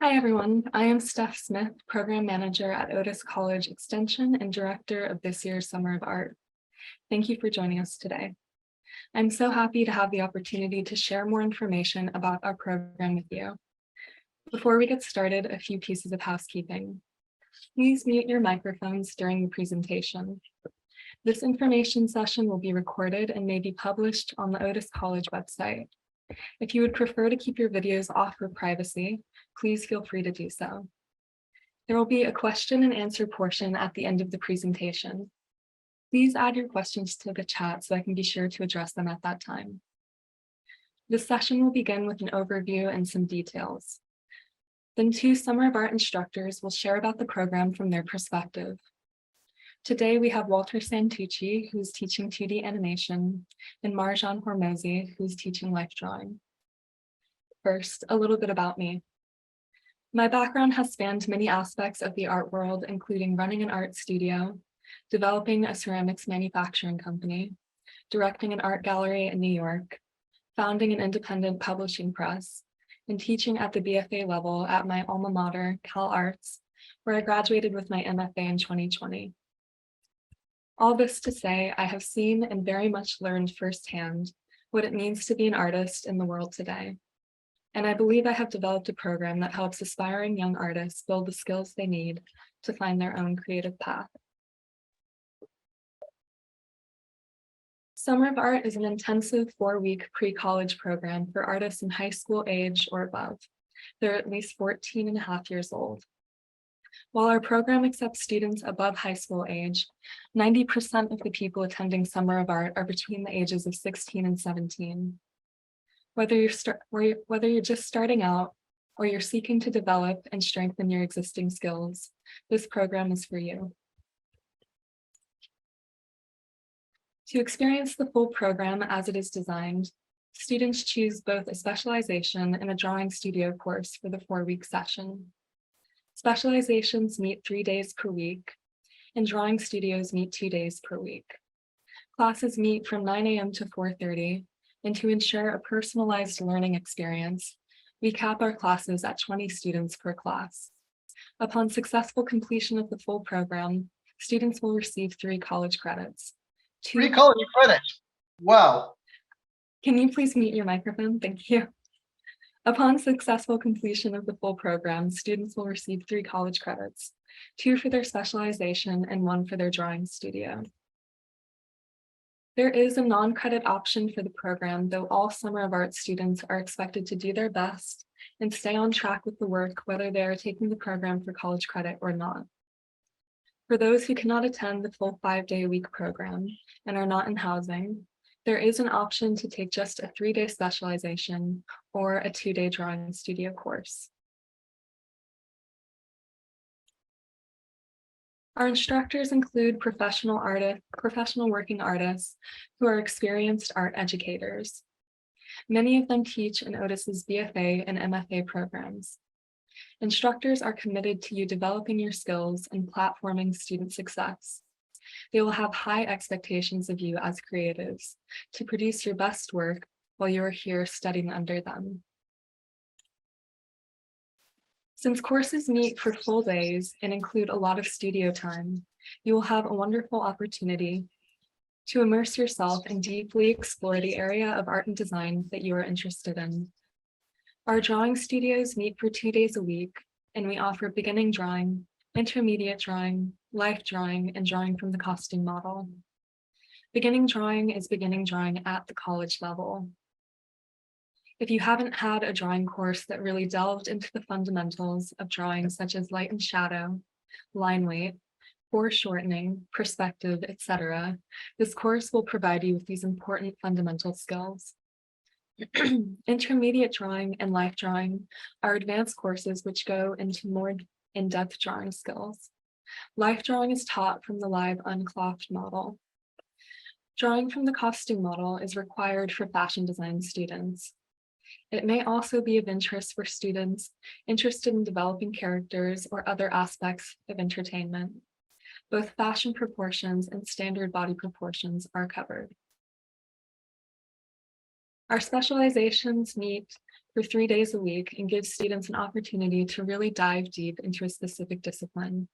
Hi, everyone. I am Steph Smith, Program Manager at Otis College Extension and Director of this year's Summer of Art. Thank you for joining us today. I'm so happy to have the opportunity to share more information about our program with you. Before we get started, a few pieces of housekeeping. Please mute your microphones during the presentation. This information session will be recorded and may be published on the Otis College website. If you would prefer to keep your videos off for privacy, please feel free to do so. There will be a question and answer portion at the end of the presentation. Please add your questions to the chat so I can be sure to address them at that time. This session will begin with an overview and some details. Then two Summer of Art instructors will share about the program from their perspective. Today we have Walter Santucci, who's teaching 2D animation, and Marjan Hormozi, who's teaching life drawing. First, a little bit about me. My background has spanned many aspects of the art world, including running an art studio, developing a ceramics manufacturing company, directing an art gallery in New York, founding an independent publishing press, and teaching at the BFA level at my alma mater, Cal Arts, where I graduated with my MFA in 2020. All this to say, I have seen and very much learned firsthand what it means to be an artist in the world today. And I believe I have developed a program that helps aspiring young artists build the skills they need to find their own creative path. Summer of Art is an intensive 4-week pre-college program for artists in high school age or above. They're at least 14 and a half years old. While our program accepts students above high school age, 90% of the people attending Summer of Art are between the ages of 16 and 17. Whether you're just starting out or you're seeking to develop and strengthen your existing skills, this program is for you. To experience the full program as it is designed, students choose both a specialization and a drawing studio course for the 4-week session. Specializations meet 3 days per week, and drawing studios meet 2 days per week. Classes meet from 9 a.m. to 4:30, and to ensure a personalized learning experience, we cap our classes at 20 students per class. Upon successful completion of the full program, students will receive 3 college credits. 3 college credits. Wow. Can you please mute your microphone? Thank you. Upon successful completion of the full program, students will receive 3 college credits, 2 for their specialization and 1 for their drawing studio. There is a non-credit option for the program, though all Summer of Art students are expected to do their best and stay on track with the work, whether they are taking the program for college credit or not. For those who cannot attend the full 5-day-a-week program and are not in housing, there is an option to take just a 3-day specialization or a 2-day drawing studio course. Our instructors include professional working artists who are experienced art educators. Many of them teach in Otis's BFA and MFA programs. Instructors are committed to you developing your skills and platforming student success. They will have high expectations of you as creatives to produce your best work while you are here studying under them. Since courses meet for full days and include a lot of studio time, you will have a wonderful opportunity to immerse yourself and deeply explore the area of art and design that you are interested in. Our drawing studios meet for 2 days a week, and we offer beginning drawing, intermediate drawing, life drawing, and drawing from the costume model. Beginning drawing is beginning drawing at the college level. If you haven't had a drawing course that really delved into the fundamentals of drawing, such as light and shadow, line weight, foreshortening, perspective, etc., this course will provide you with these important fundamental skills. Intermediate drawing and life drawing are advanced courses which go into more in-depth drawing skills. Life drawing is taught from the live unclothed model. Drawing from the costume model is required for fashion design students. It may also be of interest for students interested in developing characters or other aspects of entertainment. Both fashion proportions and standard body proportions are covered. Our specializations meet for 3 days a week and gives students an opportunity to really dive deep into a specific discipline.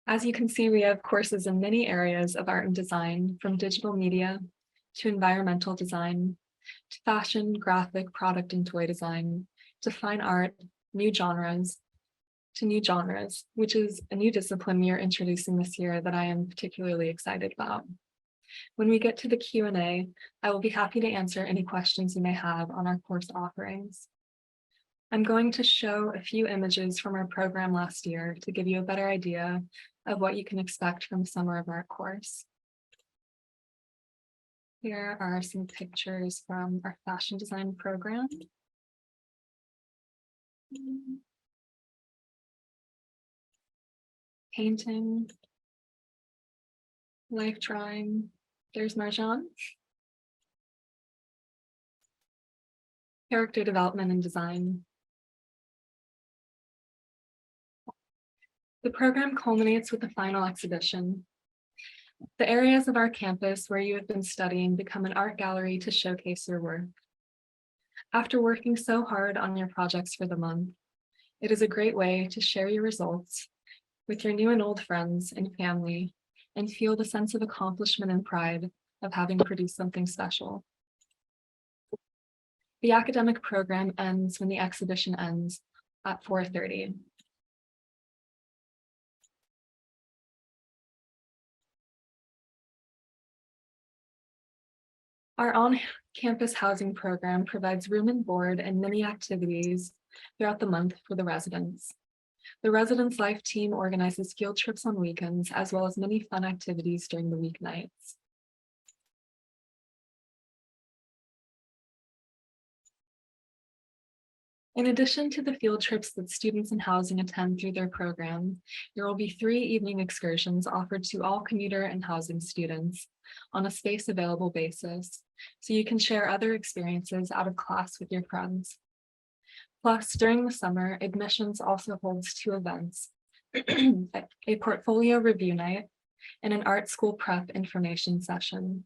As you can see, we have courses in many areas of art and design, from digital media to environmental design, to fashion, graphic, product, and toy design, to fine art, new genres, which is a new discipline we are introducing this year that I am particularly excited about. When we get to the Q&A, I will be happy to answer any questions you may have on our course offerings. I'm going to show a few images from our program last year to give you a better idea of what you can expect from the Summer of Art course. Here are some pictures from our fashion design program. Painting, life drawing. There's Marjan. Character development and design. The program culminates with the final exhibition. The areas of our campus where you have been studying become an art gallery to showcase your work. After working so hard on your projects for the month, it is a great way to share your results with your new and old friends and family and feel the sense of accomplishment and pride of having produced something special. The academic program ends when the exhibition ends at 4:30. Our on-campus housing program provides room and board and many activities throughout the month for the residents. The Residence Life team organizes field trips on weekends, as well as many fun activities during the weeknights. In addition to the field trips that students in housing attend through their program, there will be 3 evening excursions offered to all commuter and housing students on a space available basis, so you can share other experiences out of class with your friends. Plus, during the summer, admissions also holds 2 events, a portfolio review night and an art school prep information session.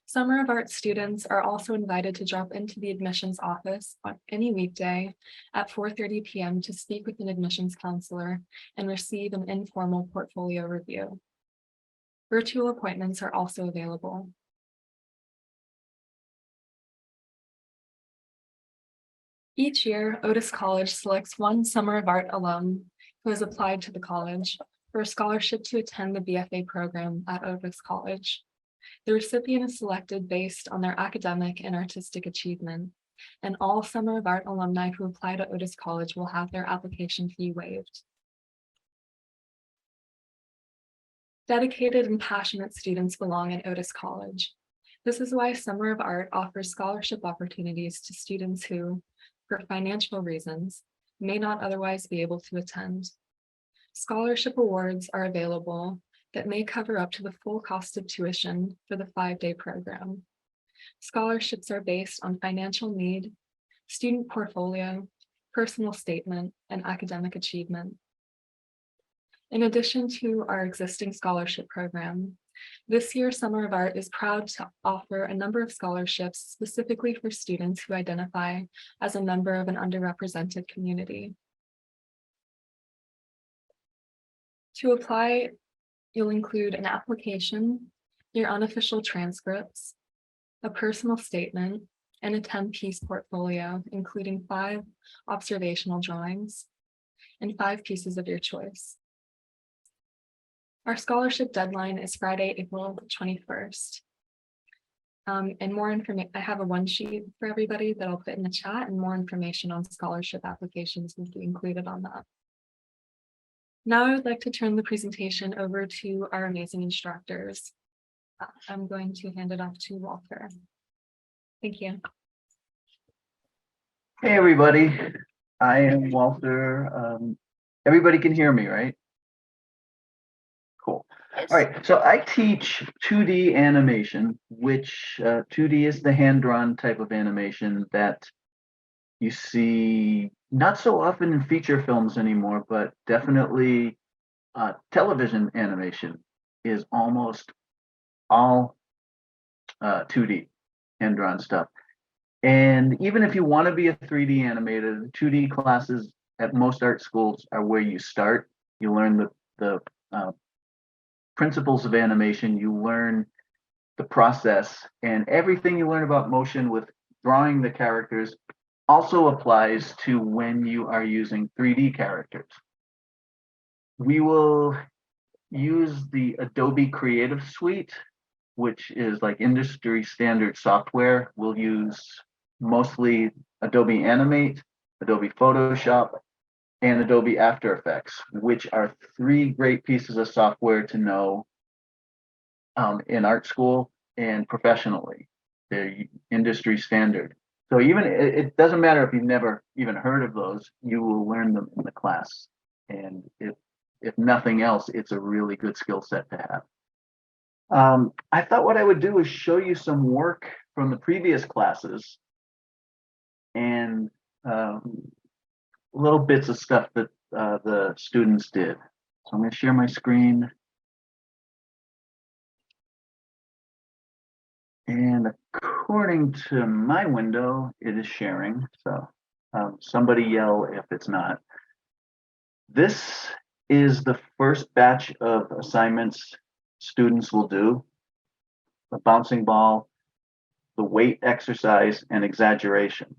Summer of Art students are also invited to drop into the admissions office on any weekday at 4:30 p.m. to speak with an admissions counselor and receive an informal portfolio review. Virtual appointments are also available. Each year, Otis College selects one Summer of Art alum who has applied to the college for a scholarship to attend the BFA program at Otis College. The recipient is selected based on their academic and artistic achievement, and all Summer of Art alumni who apply to Otis College will have their application fee waived. Dedicated and passionate students belong at Otis College. This is why Summer of Art offers scholarship opportunities to students who, for financial reasons, may not otherwise be able to attend. Scholarship awards are available that may cover up to the full cost of tuition for the 5-day program. Scholarships are based on financial need, student portfolio, personal statement, and academic achievement. In addition to our existing scholarship program, this year Summer of Art is proud to offer a number of scholarships specifically for students who identify as a member of an underrepresented community. To apply, you'll include an application, your unofficial transcripts, a personal statement, and a 10-piece portfolio, including 5 observational drawings and 5 pieces of your choice. Our scholarship deadline is Friday, April 21st. And more information, I have a 1-sheet for everybody that I'll put in the chat, and more information on scholarship applications will be included on that. Now I would like to turn the presentation over to our amazing instructors. I'm going to hand it off to Walter. Thank you. Hey, everybody. I am Walter. Everybody can hear me, right? Cool. All right. So I teach 2D animation, which 2D is the hand-drawn type of animation that you see not so often in feature films anymore, but definitely television animation is almost all 2D hand-drawn stuff. And even if you want to be a 3D animator, 2D classes at most art schools are where you start. You learn the principles of animation, you learn the process, and everything you learn about motion with drawing the characters also applies to when you are using 3D characters. We will use the Adobe Creative Suite, which is like industry standard software. We'll use mostly Adobe Animate, Adobe Photoshop, and Adobe After Effects, which are three great pieces of software to know in art school and professionally. They're industry standard. So even it doesn't matter if you've never even heard of those, you will learn them in the class. And if nothing else, it's a really good skill set to have. I thought what I would do is show you some work from the previous classes and little bits of stuff that the students did. So I'm going to share my screen. And according to my window, it is sharing. So somebody yell if it's not. This is the first batch of assignments students will do. The bouncing ball, the weight exercise, and exaggeration.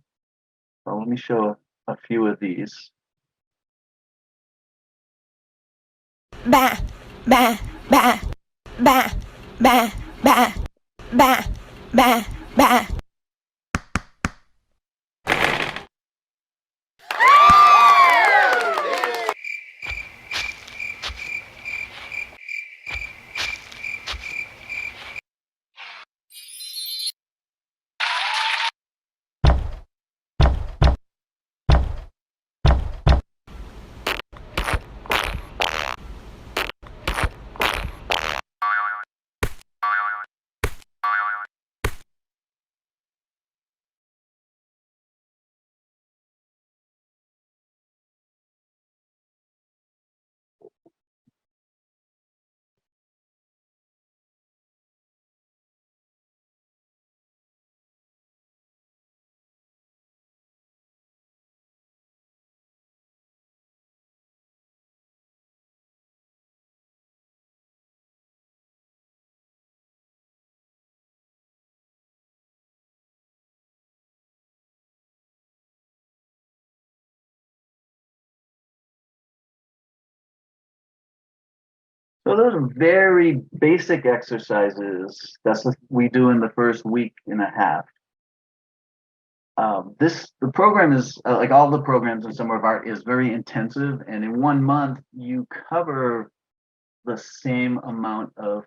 So let me show a few of these. Ba, ba, ba, ba, ba, ba, ba, ba, ba. So those are very basic exercises. That's what we do in the first week and a half. The program is like all the programs in Summer of Art is very intensive, and in 1 month you cover the same amount of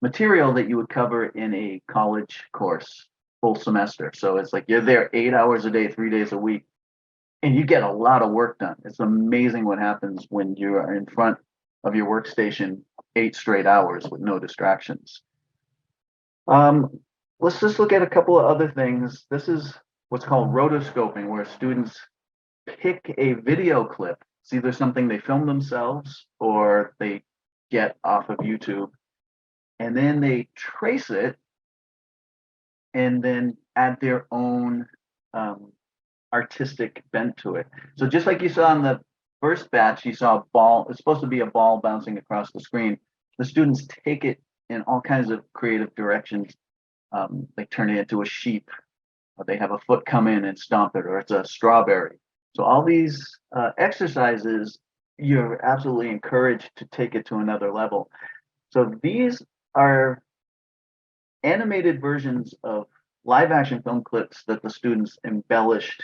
material that you would cover in a college course full semester. So it's like you're there 8 hours a day, 3 days a week, and you get a lot of work done. It's amazing what happens when you are in front of your workstation 8 straight hours with no distractions. Let's just look at a couple of other things. This is what's called rotoscoping, where students pick a video clip. It's either something they film themselves or they get off of YouTube, and then they trace it and then add their own artistic bent to it. So just like you saw in the first batch, you saw a ball. It's supposed to be a ball bouncing across the screen. The students take it in all kinds of creative directions. They turn it into a sheep, or they have a foot come in and stomp it, or it's a strawberry. So all these exercises, you're absolutely encouraged to take it to another level. So these are animated versions of live action film clips that the students embellished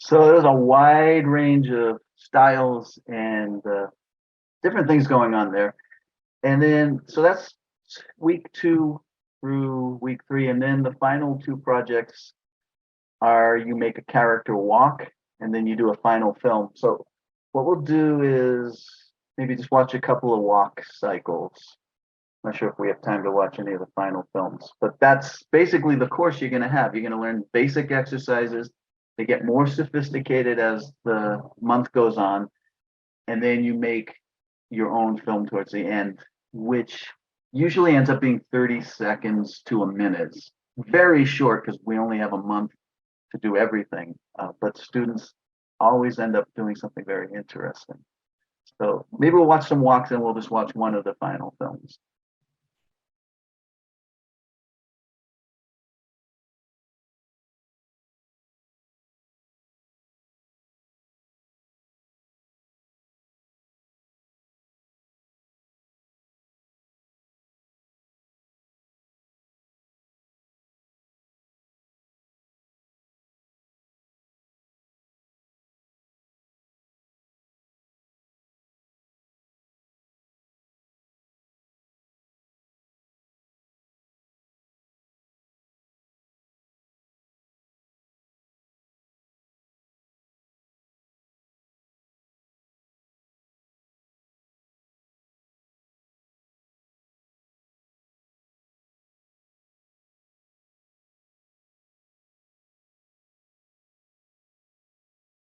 So there's a wide range of styles and different things going on there. And then, so that's week 2 through week 3. And then the final 2 projects are you make a character walk and then you do a final film. So what we'll do is maybe just watch a couple of walk cycles. Not sure if we have time to watch any of the final films, but that's basically the course you're going to have. You're going to learn basic exercises. They get more sophisticated as the month goes on. And then you make your own film towards the end, which usually ends up being 30 seconds to a minute. It's very short because we only have a month to do everything, but students always end up doing something very interesting. So maybe we'll watch some walks and we'll just watch one of the final films.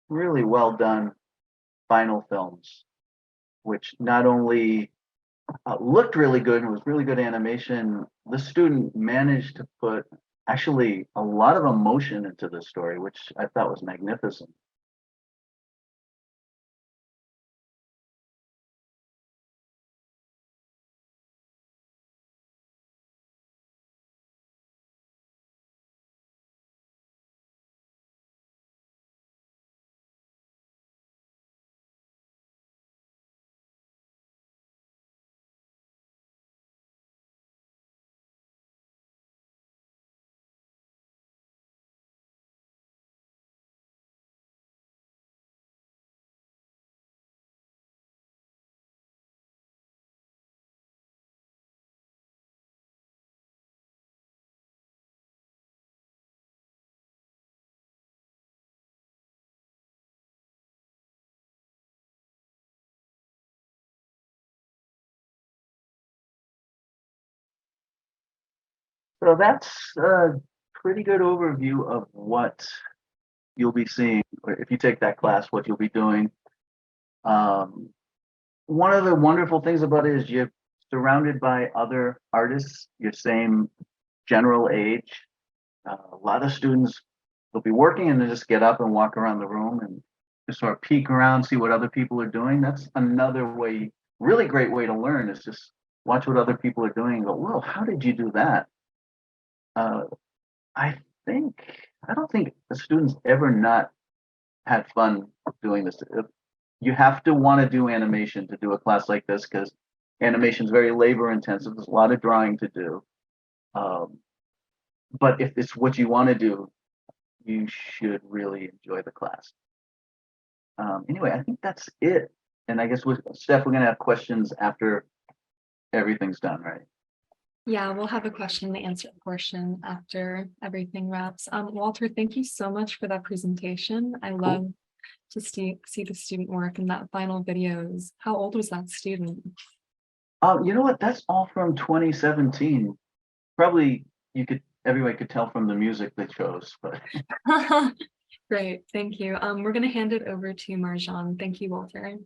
Really well done final films, which not only looked really good and was really good animation, the student managed to put actually a lot of emotion into the story, which I thought was magnificent. So that's a pretty good overview of what you'll be seeing, or if you take that class, what you'll be doing. One of the wonderful things about it is you're surrounded by other artists, your same general age. A lot of students will be working and they just get up and walk around the room and just sort of peek around, see what other people are doing. That's another way, really great way to learn, is just watch what other people are doing and go, whoa, how did you do that? I don't think the students ever not had fun doing this. You have to want to do animation to do a class like this because animation is very labor intensive. There's a lot of drawing to do. But if it's what you want to do, you should really enjoy the class. Anyway, I think that's it. And I guess with Steph, we're going to have questions after everything's done, right? Yeah, we'll have a question and answer portion after everything wraps. Walter, thank you so much for that presentation. I love to see the student work in that final videos. How old was that student? You know what? That's all from 2017. Probably everybody could tell from the music they chose, but Great, thank you. We're going to hand it over to Marjan. Thank you, Walter.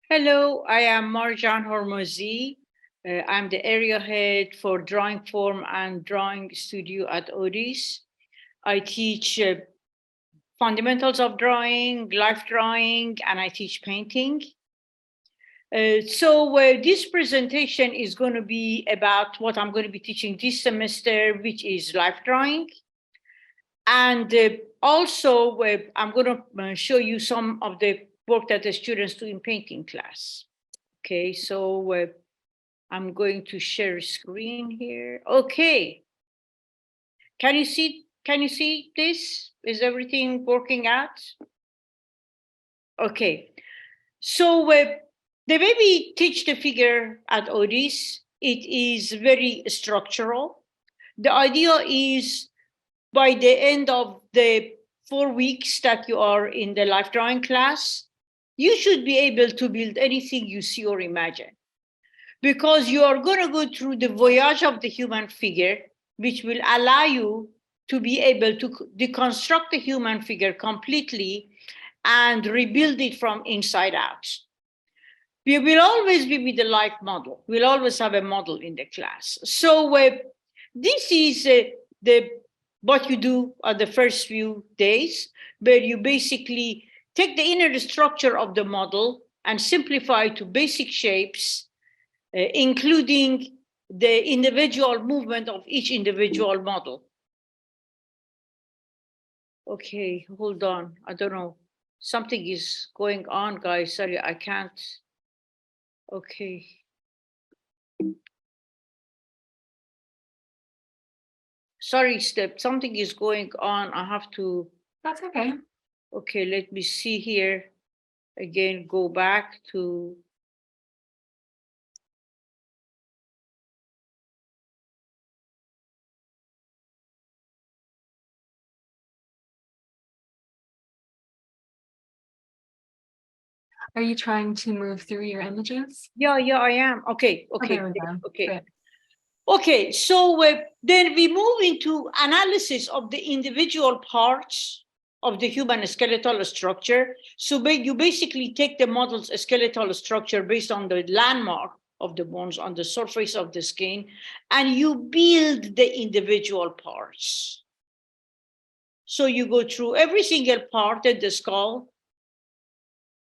Hello, I am Marjan Hormozi. I'm the area head for drawing form and drawing studio at Otis. I teach fundamentals of drawing, life drawing, and I teach painting. So this presentation is going to be about what I'm going to be teaching this semester, which is life drawing. And also, I'm going to show you some of the work that the students do in painting class. Okay, so I'm going to share screen here. Okay. Can you see this? Is everything working out? Okay. So the way we teach the figure at Otis, it is very structural. The idea is by the end of the 4 weeks that you are in the life drawing class, you should be able to build anything you see or imagine. Because you are going to go through the voyage of the human figure, which will allow you to be able to deconstruct the human figure completely and rebuild it from inside out. We will always be with the life model. We'll always have a model in the class. So this is what you do at the first few days, where you basically take the inner structure of the model and simplify to basic shapes, including the individual movement of each individual model. Okay, hold on. I don't know. Something is going on, guys. Sorry, I can't. Okay. Sorry, Step. Something is going on. I have to. That's okay. Okay, let me see here. Again, go back to. Are you trying to move through your images? Yeah, I am. Okay, Oh, okay, there we go. okay. Great. Okay, so then we move into analysis of the individual parts of the human skeletal structure. So you basically take the model's skeletal structure based on the landmark of the bones on the surface of the skin, and you build the individual parts. So you go through every single part of the skull.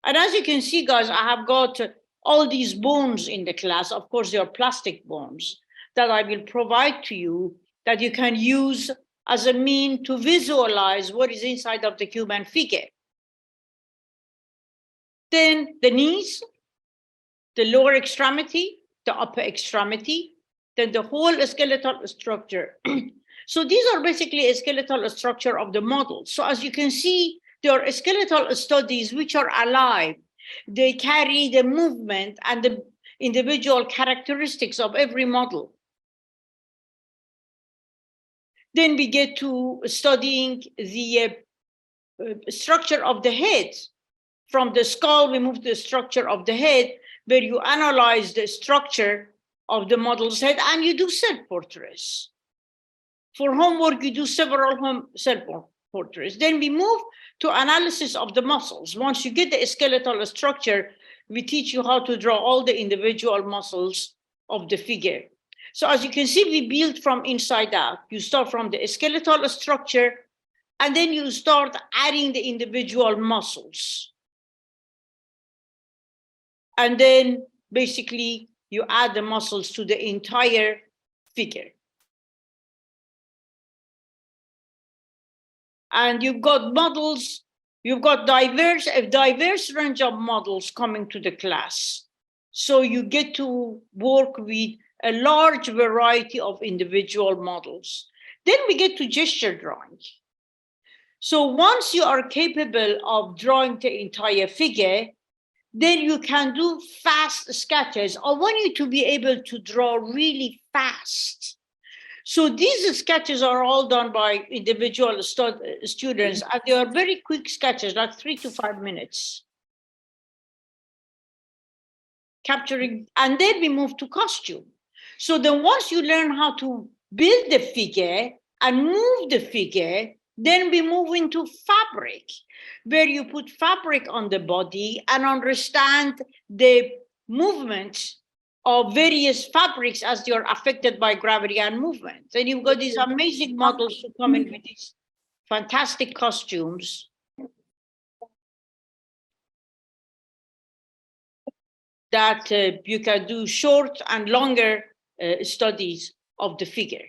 And as you can see, guys, I have got all these bones in the class. Of course, they are plastic bones that I will provide to you that you can use as a mean to visualize what is inside of the human figure. Then the knees, the lower extremity, the upper extremity, then the whole skeletal structure. So these are basically a skeletal structure of the model. So as you can see, there are skeletal studies which are alive. They carry the movement and the individual characteristics of every model. Then we get to studying the structure of the head. From the skull, we move to the structure of the head, where you analyze the structure of the model's head and you do self-portraits. For homework, you do several self-portraits. Then we move to analysis of the muscles. Once you get the skeletal structure, we teach you how to draw all the individual muscles of the figure. So as you can see, we build from inside out. You start from the skeletal structure, and then you start adding the individual muscles. And then basically you add the muscles to the entire figure. And you've got models, you've got a diverse range of models coming to the class. So you get to work with a large variety of individual models. Then we get to gesture drawing. So once you are capable of drawing the entire figure, then you can do fast sketches. I want you to be able to draw really fast. So these sketches are all done by individual students, and they are very quick sketches, like 3 to 5 minutes. Capturing, and then we move to costume. So then once you learn how to build the figure and move the figure, then we move into fabric, where you put fabric on the body and understand the movement of various fabrics as they are affected by gravity and movement. And you've got these amazing models who come in with these fantastic costumes. That you can do short and longer studies of the figure.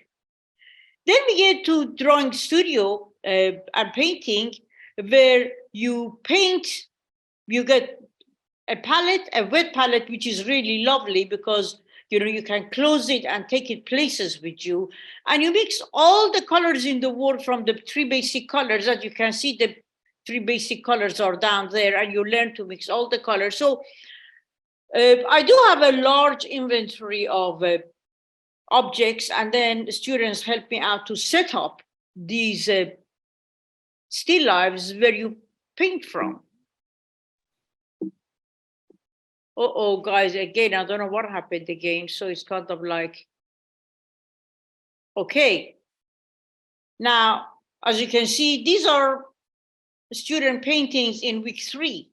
Then we get to drawing studio and painting, where you paint, you get a palette, a wet palette, which is really lovely because you can close it and take it places with you. And you mix all the colors in the world from the 3 basic colors. As you can see, the 3 basic colors are down there, and you learn to mix all the colors. So I do have a large inventory of objects, and then the students help me out to set up these still lives where you paint from. Oh, guys, again, I don't know what happened again. So it's kind of like, okay. Now, as you can see, these are student paintings in week 3.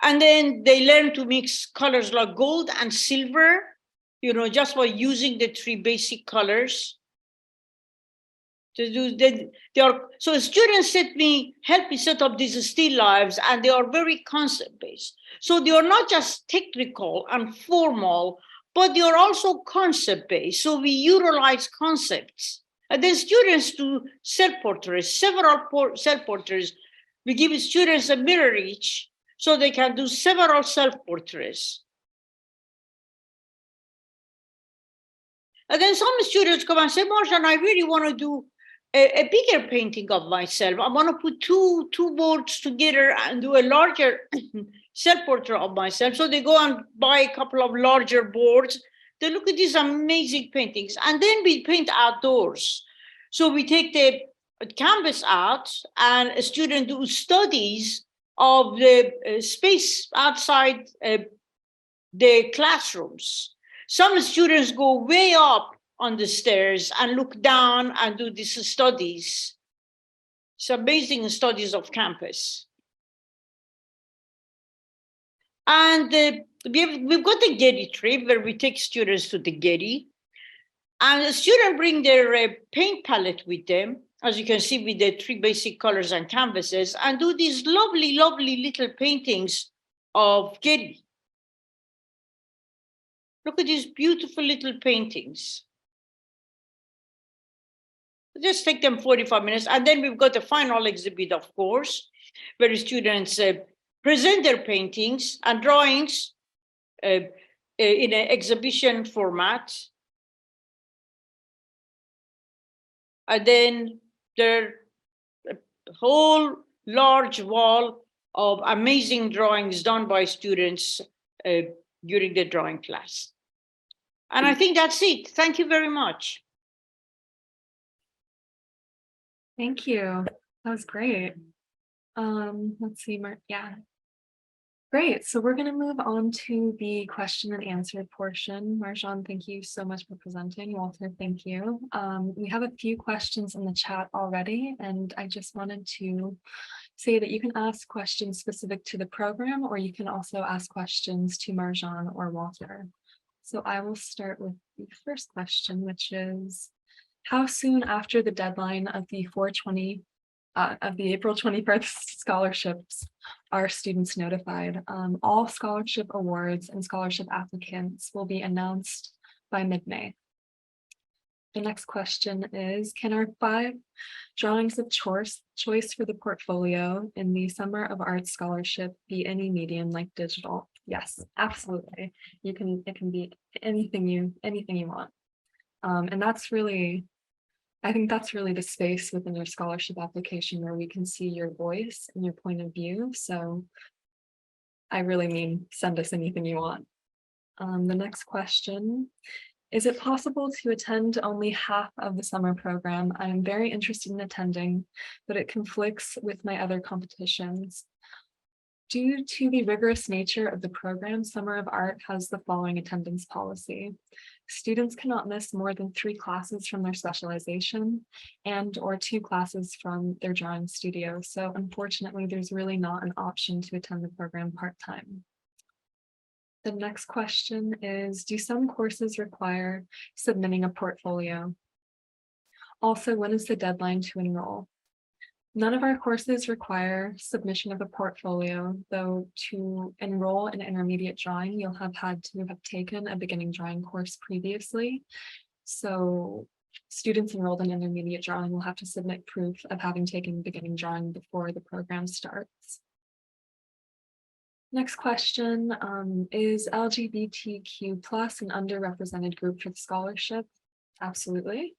And then they learn to mix colors like gold and silver, just by using the 3 basic colors. So students help me set up these still lives, and they are very concept based. So they are not just technical and formal, but they are also concept based. So we utilize concepts, and then students do self-portraits, several self-portraits. We give students a mirror each, so they can do several self-portraits. And then some students come and say, Marjan, I really want to do a bigger painting of myself. I want to put two boards together and do a larger self-portrait of myself. So they go and buy a couple of larger boards. They look at these amazing paintings. And then we paint outdoors. So we take the canvas out, and a student do studies of the space outside the classrooms. Some students go way up on the stairs and look down and do these studies. It's amazing studies of campus. And we've got the Getty trip where we take students to the Getty. And the students bring their paint palette with them, as you can see, with the 3 basic colors and canvases, and do these lovely, lovely little paintings of Getty. Look at these beautiful little paintings. Just take them 45 minutes. And then we've got the final exhibit, of course, where the students present their paintings and drawings in an exhibition format. And then there a whole large wall of amazing drawings done by students during the drawing class. And I think that's it. Thank you very much. Thank you. That was great. Let's see, yeah. Great. So we're going to move on to the question and answer portion. Marjan, thank you so much for presenting. Walter, thank you. We have a few questions in the chat already, and I just wanted to say that you can ask questions specific to the program, or you can also ask questions to Marjan or Walter. So I will start with the first question, which is, how soon after the deadline of the April 21st scholarships are students notified? All scholarship awards and scholarship applicants will be announced by mid-May. The next question is, can our 5 drawings of choice for the portfolio in the Summer of Art Scholarship be any medium like digital? Yes, absolutely. It can be anything you want. And that's really, I think that's really the space within your scholarship application where we can see your voice and your point of view. So I really mean, send us anything you want. The next question, is it possible to attend only half of the summer program? I am very interested in attending, but it conflicts with my other competitions. Due to the rigorous nature of the program, Summer of Art has the following attendance policy. Students cannot miss more than 3 classes from their specialization and/or 2 classes from their drawing studio. So unfortunately, there's really not an option to attend the program part-time. The next question is, do some courses require submitting a portfolio? Also, when is the deadline to enroll? None of our courses require submission of a portfolio, though to enroll in intermediate drawing, you'll have had to have taken a beginning drawing course previously. So students enrolled in intermediate drawing will have to submit proof of having taken beginning drawing before the program starts. Next question, is LGBTQ plus an underrepresented group for the scholarship? Absolutely.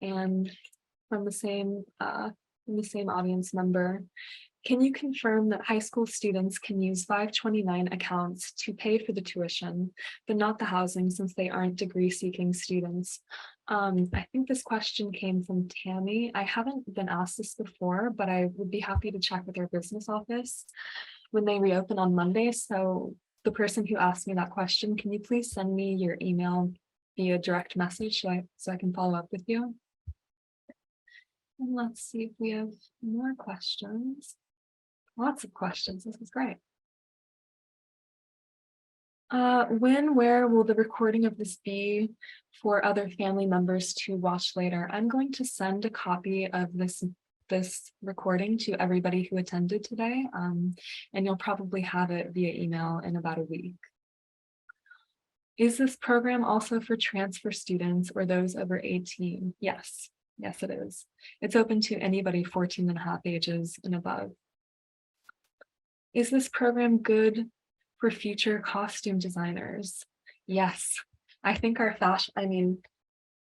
And from the same audience member, can you confirm that high school students can use 529 accounts to pay for the tuition, but not the housing since they aren't degree seeking students? I think this question came from Tammy. I haven't been asked this before, but I would be happy to check with our business office when they reopen on Monday. So the person who asked me that question, can you please send me your email via direct message so I can follow up with you? And let's see if we have more questions. Lots of questions. This is great. When, where will the recording of this be for other family members to watch later? I'm going to send a copy of this recording to everybody who attended today, and you'll probably have it via email in about a week. Is this program also for transfer students or those over 18? Yes, yes, it is. It's open to anybody 14 and a half ages and above. Is this program good for future costume designers? Yes, I think our fashion,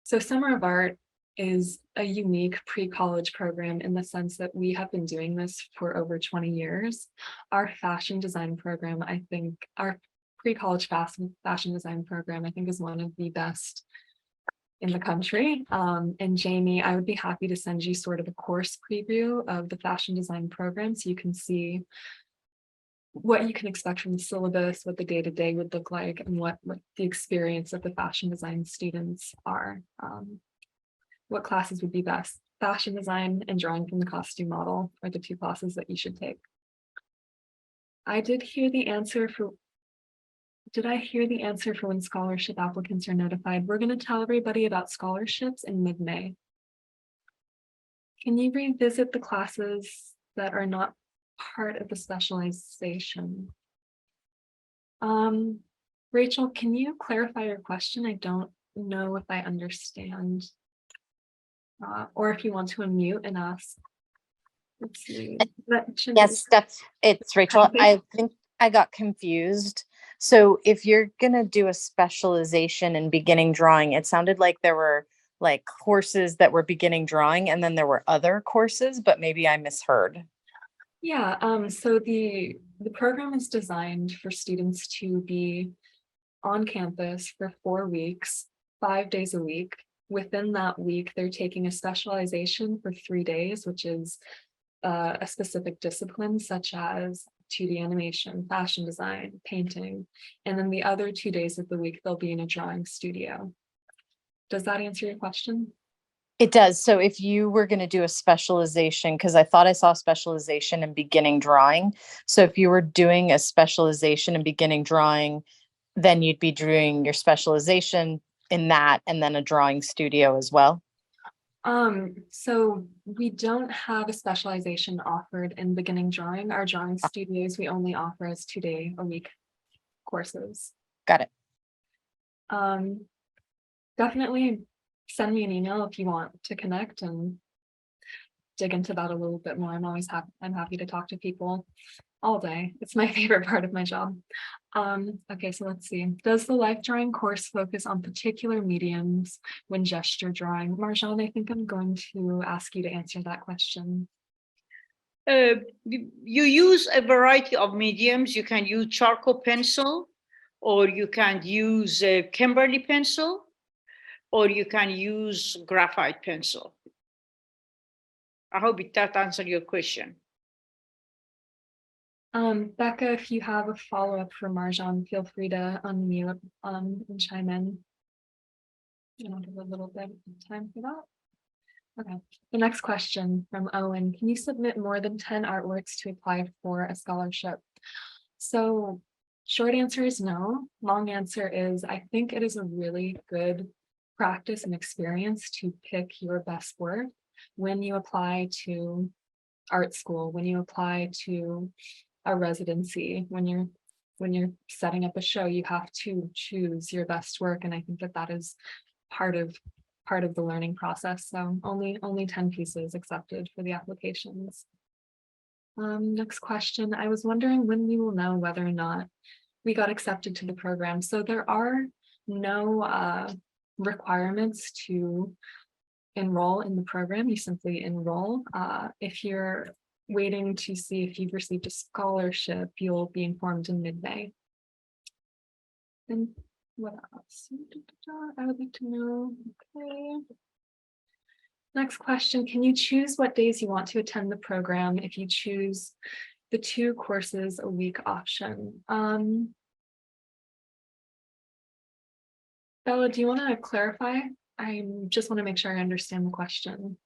so Summer of Art is a unique pre-college program in the sense that we have been doing this for over 20 years. Our fashion design program, I think, our pre-college fashion design program, I think is one of the best in the country. And Jamie, I would be happy to send you sort of a course preview of the fashion design program so you can see what you can expect from the syllabus, what the day-to-day would look like, and what the experience of the fashion design students are. What classes would be best? Fashion design and drawing from the costume model are the two classes that you should take. Did I hear the answer for when scholarship applicants are notified? We're going to tell everybody about scholarships in mid-May. Can you revisit the classes that are not part of the specialization? Rachel, can you clarify your question? I don't know if I understand. Or if you want to unmute and ask. Let's see. Yes, it's Rachel. I think I got confused. So if you're going to do a specialization in beginning drawing, it sounded like there were like courses that were beginning drawing and then there were other courses, but maybe I misheard. Yeah, so the program is designed for students to be on campus for 4 weeks, 5 days a week. Within that week, they're taking a specialization for 3 days, which is a specific discipline such as 2D animation, fashion design, painting. And then the other 2 days of the week, they'll be in a drawing studio. Does that answer your question? It does. So if you were going to do a specialization, because I thought I saw specialization in beginning drawing. So if you were doing a specialization in beginning drawing, then you'd be doing your specialization in that and then a drawing studio as well. So we don't have a specialization offered in beginning drawing. Our drawing studios, we only offer as 2-day-a-week courses. Got it. Definitely send me an email if you want to connect and dig into that a little bit more. I'm happy to talk to people all day. It's my favorite part of my job. Okay, so let's see. Does the life drawing course focus on particular mediums when gesture drawing? Marjan, I think I'm going to ask you to answer that question. You use a variety of mediums. You can use charcoal pencil, or you can use a Kimberly pencil, or you can use graphite pencil. I hope that answered your question. Becca, if you have a follow-up for Marjan, feel free to unmute and chime in. I'll give a little bit of time for that. Okay, the next question from Owen. Can you submit more than 10 artworks to apply for a scholarship? So short answer is no. Long answer is I think it is a really good practice and experience to pick your best work when you apply to art school, when you apply to a residency, when you're setting up a show, you have to choose your best work. And I think that is part of the learning process. So only 10 pieces accepted for the applications. Next question. I was wondering when we will know whether or not we got accepted to the program. So there are no requirements to enroll in the program. You simply enroll. If you're waiting to see if you've received a scholarship, you'll be informed in mid-May. And what else? I would like to know. Okay. Next question, can you choose what days you want to attend the program if you choose the 2 courses a week option? Bella, do you want to clarify? I just want to make sure I understand the question.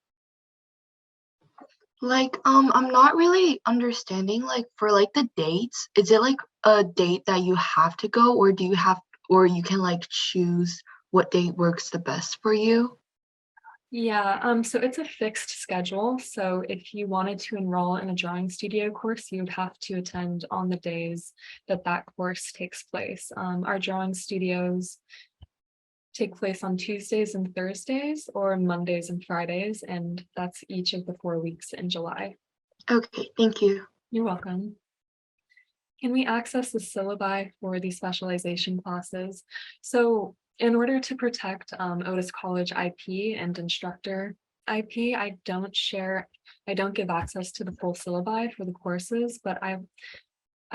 Like, I'm not really understanding, like, for like the dates, is it like a date that you have to go, or do you have, or you can like choose what date works the best for you? Yeah, so it's a fixed schedule. So if you wanted to enroll in a drawing studio course, you would have to attend on the days that that course takes place. Our drawing studios take place on Tuesdays and Thursdays, or Mondays and Fridays, and that's each of the 4 weeks in July. Okay, thank you. You're welcome. Can we access the syllabi for the specialization classes? So in order to protect Otis College IP and instructor IP, I don't give access to the full syllabi for the courses, but I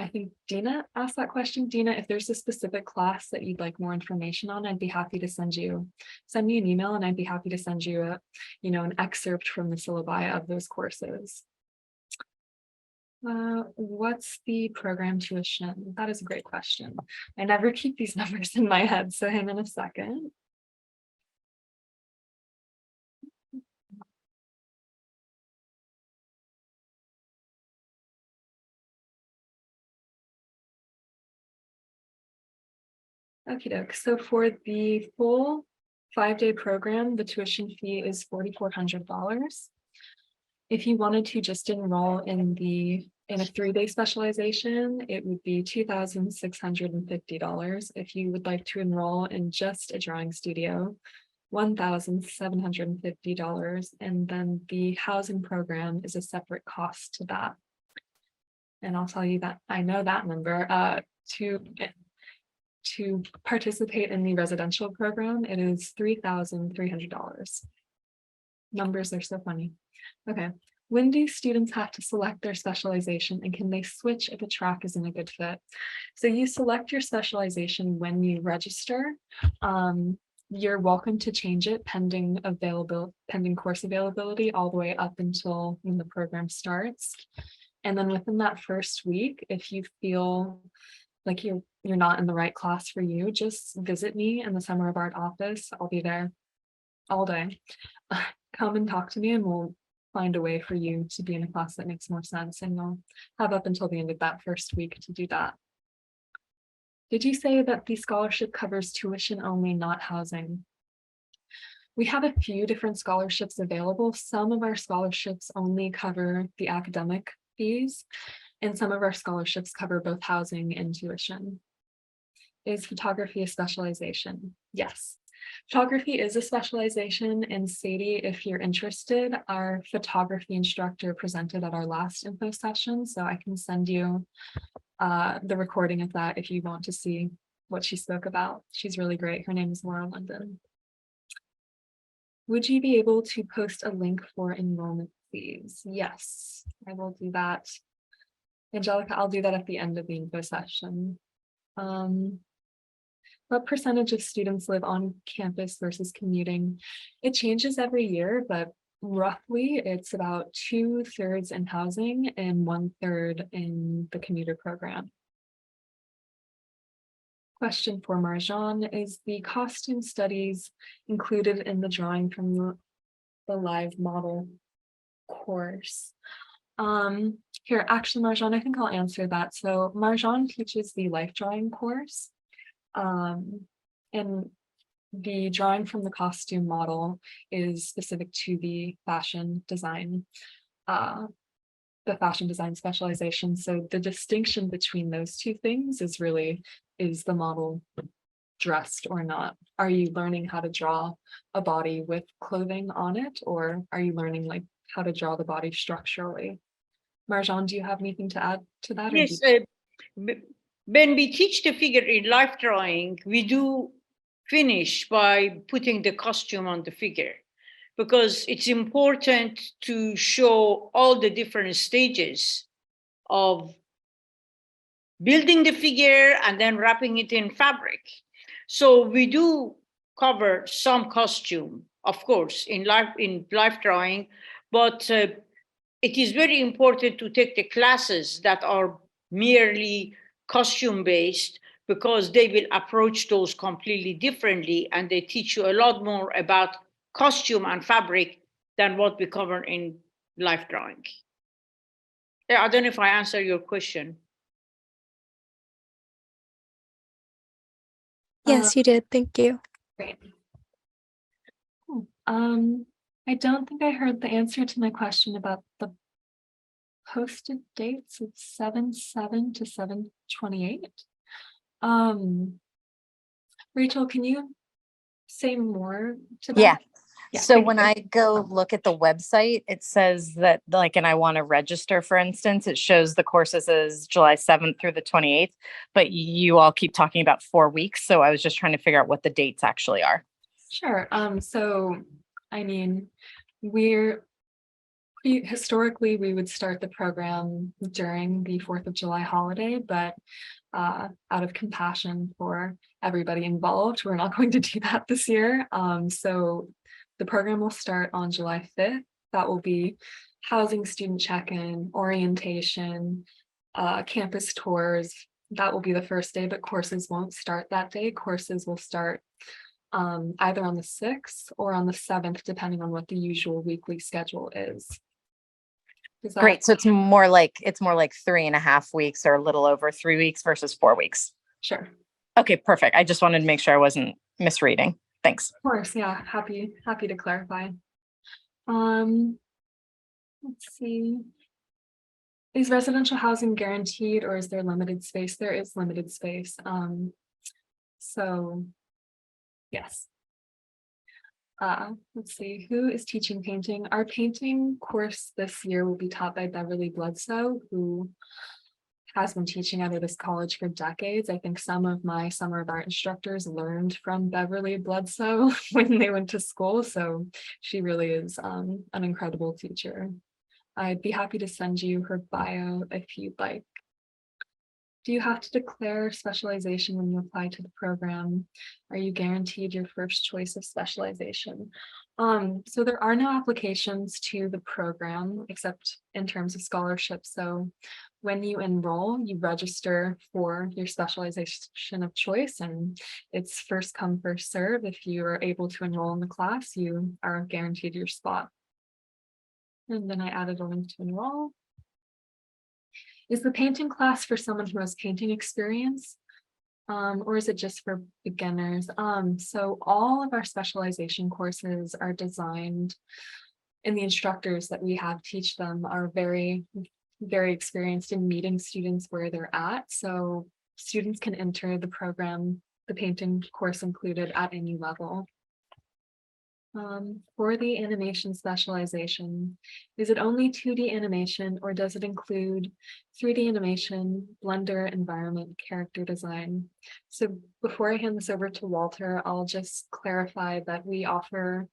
think Dina asked that question. Dina, if there's a specific class that you'd like more information on, I'd be happy to send me an email, and I'd be happy to send you an excerpt from the syllabi of those courses. What's the program tuition? That is a great question. I never keep these numbers in my head, so hang on a second. Okie doke. So for the full 5-day program, the tuition fee is $4,400. If you wanted to just enroll in a 3-day specialization, it would be $2,650. If you would like to enroll in just a drawing studio, $1,750. And then the housing program is a separate cost to that. And I'll tell you that I know that number. To participate in the residential program, it is $3,300. Numbers are so funny. Okay, when do students have to select their specialization, and can they switch if a track isn't a good fit? So you select your specialization when you register. You're welcome to change it pending course availability all the way up until when the program starts. And then within that first week, if you feel like you're not in the right class for you, just visit me in the Summer of Art office. I'll be there all day. Come and talk to me, and we'll find a way for you to be in a class that makes more sense, and you'll have up until the end of that first week to do that. Did you say that the scholarship covers tuition only, not housing? We have a few different scholarships available. Some of our scholarships only cover the academic fees, and some of our scholarships cover both housing and tuition. Is photography a specialization? Yes. Photography is a specialization, and Sadie, if you're interested, our photography instructor presented at our last info session, so I can send you the recording of that if you want to see what she spoke about. She's really great. Her name is Laura London. Would you be able to post a link for enrollment fees? Yes, I will do that. Angelica, I'll do that at the end of the info session. What percentage of students live on campus versus commuting? It changes every year, but roughly it's about 2/3 in housing and 1/3 in the commuter program. Question for Marjan, is the costume studies included in the drawing from the live model course? Here, actually, Marjan, I think I'll answer that. So Marjan teaches the life drawing course. And the drawing from the costume model is specific to the fashion design specialization. So the distinction between those two things is the model dressed or not? Are you learning how to draw a body with clothing on it, or are you learning like how to draw the body structurally? Marjan, do you have anything to add to that? Yes, when we teach the figure in life drawing, we do finish by putting the costume on the figure, because it's important to show all the different stages of building the figure and then wrapping it in fabric. So we do cover some costume, of course, in life drawing, but it is very important to take the classes that are merely costume based, because they will approach those completely differently, and they teach you a lot more about costume and fabric than what we cover in life drawing. Yeah, I don't know if I answer your question. Yes, you did. Thank you. Great. Cool. I don't think I heard the answer to my question about the posted dates of 7/7 to 7/28. Rachel, can you say more to that? Yeah. So thank when you. I go look at the website, it says that, like, and I want to register, for instance, it shows the courses as July 7th through the 28th, but you all keep talking about 4 weeks. So I was just trying to figure out what the dates actually are. Sure. So, I mean, historically, we would start the program during the 4th of July holiday, but out of compassion for everybody involved, we're not going to do that this year. So the program will start on July 5th. That will be housing student check-in, orientation, campus tours. That will be the first day, but courses won't start that day. Courses will start either on the 6th or on the 7th, depending on what the usual weekly schedule is. Great. So it's more like 3.5 weeks, or a little over 3 weeks versus 4 weeks. Sure. Okay, perfect. I just wanted to make sure I wasn't misreading. Thanks. Of course, yeah, happy to clarify. Let's see. Is residential housing guaranteed, or is there limited space? There is limited space. So yes. Let's see, who is teaching painting? Our painting course this year will be taught by Beverly Bledsoe, who has been teaching at this college for decades. I think some of my summer of art instructors learned from Beverly Bledsoe when they went to school. So she really is an incredible teacher. I'd be happy to send you her bio if you'd like. Do you have to declare specialization when you apply to the program? Are you guaranteed your first choice of specialization? So there are no applications to the program except in terms of scholarship. So when you enroll, you register for your specialization of choice, and it's first come, first serve. If you are able to enroll in the class, you are guaranteed your spot. And then I added a link to enroll. Is the painting class for someone who has painting experience? Or is it just for beginners? So all of our specialization courses are designed, and the instructors that we have teach them are very, very experienced in meeting students where they're at. So students can enter the program, the painting course included, at any level. For the animation specialization, is it only 2D animation, or does it include 3D animation, Blender, environment, character design? So before I hand this over to Walter, I'll just clarify that we offer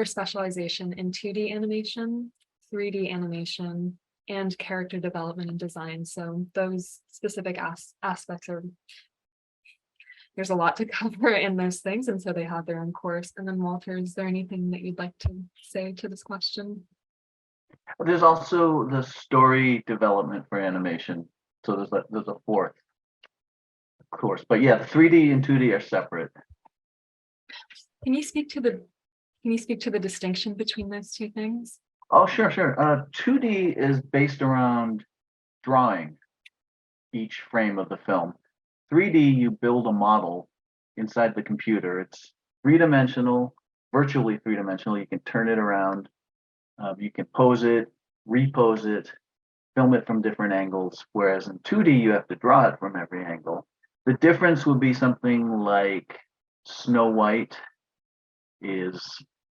specialization in 2D animation, 3D animation, and character development and design. So those specific aspects are, there's a lot to cover in those things, and so they have their own course. And then Walter, is there anything that you'd like to say to this question? There's also the story development for animation. So there's a fourth course, but yeah, the 3D and 2D are separate. Can you speak to the distinction between those two things? Oh, sure. 2D is based around drawing each frame of the film. 3D, you build a model inside the computer. It's three-dimensional, virtually three-dimensional. You can turn it around. You can pose it, repose it, film it from different angles. Whereas in 2D, you have to draw it from every angle. The difference would be something like Snow White is,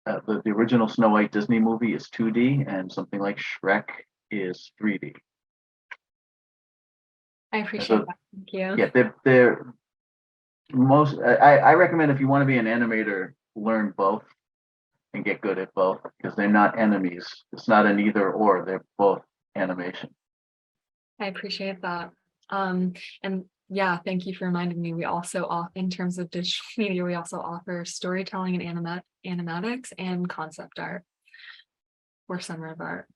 the original Snow White Disney movie is 2D, and something like Shrek is 3D. I appreciate so- that. Thank you. Yeah, they're most, I recommend if you want to be an animator, learn both and get good at both because they're not enemies. It's not an either or, they're both animation. I appreciate that. And yeah, thank you for reminding me. We also, in terms of digital media, we also offer storytelling and animatics and concept art for Summer of Art.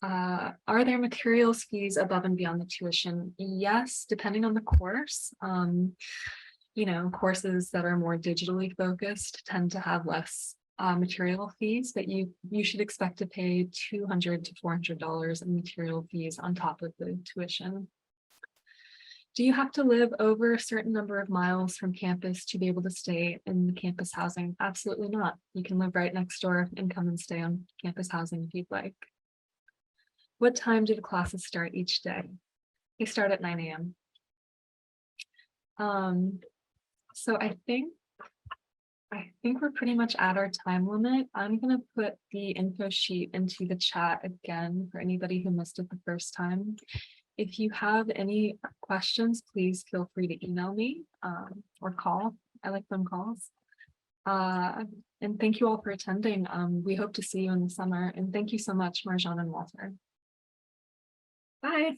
Are there materials fees above and beyond the tuition? Yes, depending on the course. You know, courses that are more digitally focused tend to have less material fees, but you should expect to pay $200 to $400 in material fees on top of the tuition. Do you have to live over a certain number of miles from campus to be able to stay in the campus housing? Absolutely not. You can live right next door and come and stay on campus housing if you'd like. What time do the classes start each day? They start at 9 a.m. So I think we're pretty much at our time limit. I'm gonna put the info sheet into the chat again for anybody who missed it the first time. If you have any questions, please feel free to email me or call. I like phone calls. And thank you all for attending. We hope to see you in the summer. And thank you so much, Marjan and Walter. Bye.